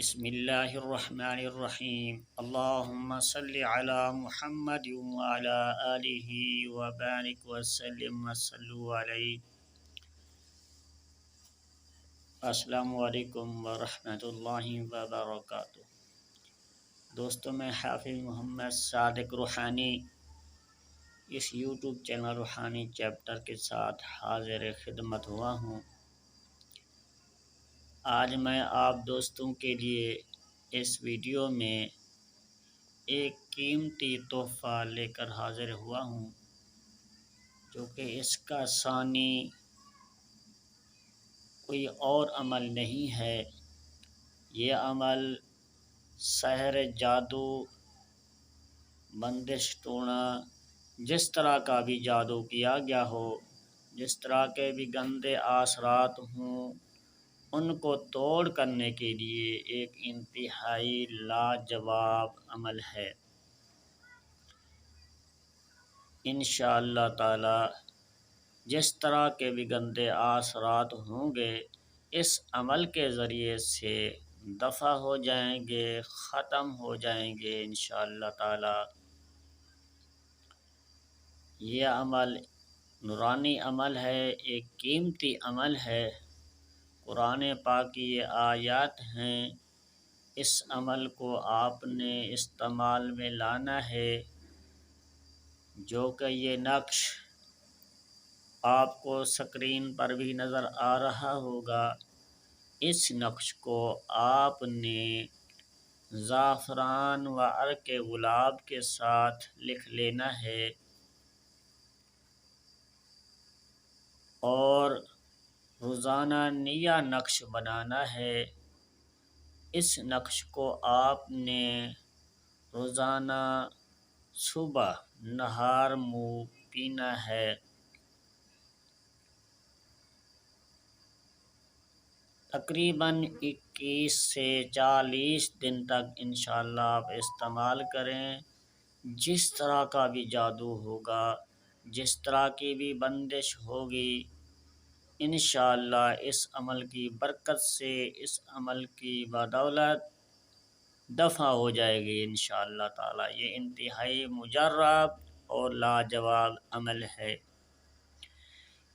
بسم اللہ الرحمن الرحیم اللہم صلی علی محمد وعلی آلہ وبارک وسلم وصلوا علیہ۔ السلام علیکم ورحمۃ اللہ وبرکاتہ۔ دوستوں، میں حافظ محمد صادق روحانی اس یوٹیوب چینل روحانی چیپٹر کے ساتھ حاضر خدمت ہوا ہوں۔ آج میں آپ دوستوں کے لیے اس ویڈیو میں ایک قیمتی تحفہ لے کر حاضر ہوا ہوں، جو کہ اس کا ثانی کوئی اور عمل نہیں ہے۔ یہ عمل سحر، جادو، بندش ٹونا، جس طرح کا بھی جادو کیا گیا ہو، جس طرح کے بھی گندے اثرات ہوں، ان کو توڑ کرنے کے لیے ایک انتہائی لاجواب عمل ہے۔ انشاءاللہ تعالی جس طرح کے بھی گندے اثرات ہوں گے، اس عمل کے ذریعے سے دفع ہو جائیں گے، ختم ہو جائیں گے انشاءاللہ تعالی۔ یہ عمل نورانی عمل ہے، ایک قیمتی عمل ہے۔ قرآن پاک کی یہ آیات ہیں، اس عمل کو آپ نے استعمال میں لانا ہے، جو کہ یہ نقش آپ کو سکرین پر بھی نظر آ رہا ہوگا۔ اس نقش کو آپ نے زعفران و عرق گلاب کے ساتھ لکھ لینا ہے اور روزانہ نیا نقش بنانا ہے۔ اس نقش کو آپ نے روزانہ صبح نہار منہ پینا ہے۔ تقریباً 21 سے 40 دن تک انشاءاللہ آپ استعمال کریں۔ جس طرح کا بھی جادو ہوگا، جس طرح کی بھی بندش ہوگی، انشاءاللہ اس عمل کی برکت سے، اس عمل کی بدولت دفع ہو جائے گی انشاءاللہ تعالی۔ یہ انتہائی مجرب اور لاجواب عمل ہے۔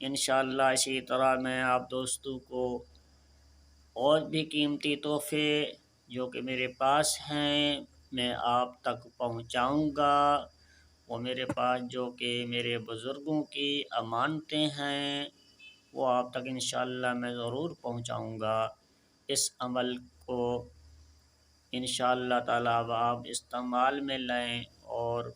انشاءاللہ اسی طرح میں آپ دوستوں کو اور بھی قیمتی تحفے جو کہ میرے پاس ہیں، میں آپ تک پہنچاؤں گا۔ وہ میرے پاس جو کہ میرے بزرگوں کی امانتیں ہیں، وہ آپ تک انشاءاللہ میں ضرور پہنچاؤں گا۔ اس عمل کو انشاءاللہ تعالی آپ استعمال میں لیں اور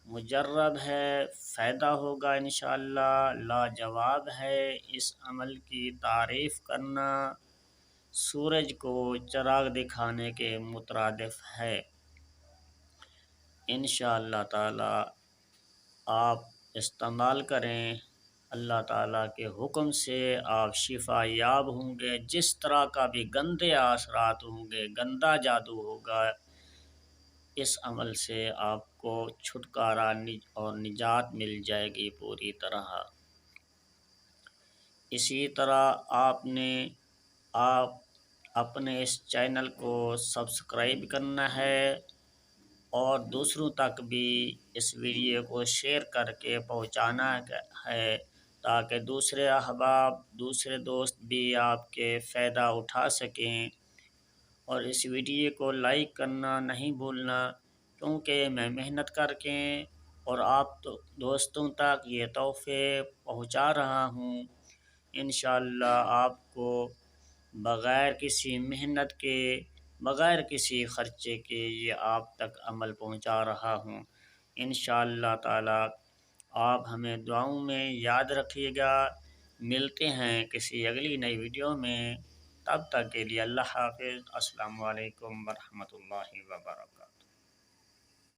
مجرب ہے، فائدہ ہوگا انشاءاللہ، لاجواب ہے۔ اس عمل کی تعریف کرنا سورج کو چراغ دکھانے کے مترادف ہے۔ انشاءاللہ تعالی آپ استعمال کریں، اللہ تعالیٰ کے حکم سے آپ شفا یاب ہوں گے۔ جس طرح کا بھی گندے اثرات ہوں گے، گندا جادو ہوگا، اس عمل سے آپ کو چھٹکارا اور نجات مل جائے گی پوری طرح۔ اسی طرح آپ اپنے اس چینل کو سبسکرائب کرنا ہے اور دوسروں تک بھی اس ویڈیو کو شیئر کر کے پہنچانا ہے، تاکہ دوسرے احباب، دوسرے دوست بھی آپ کے فائدہ اٹھا سکیں۔ اور اس ویڈیو کو لائک کرنا نہیں بھولنا، کیونکہ میں محنت کر کے اور آپ دوستوں تک یہ تحفے پہنچا رہا ہوں۔ انشاءاللہ آپ کو بغیر کسی محنت کے، بغیر کسی خرچے کے یہ آپ تک عمل پہنچا رہا ہوں۔ انشاءاللہ تعالی آپ ہمیں دعاؤں میں یاد رکھیے گا۔ ملتے ہیں کسی اگلی نئی ویڈیو میں، تب تک کے لیے اللہ حافظ۔ السلام علیکم ورحمۃ اللہ وبرکاتہ۔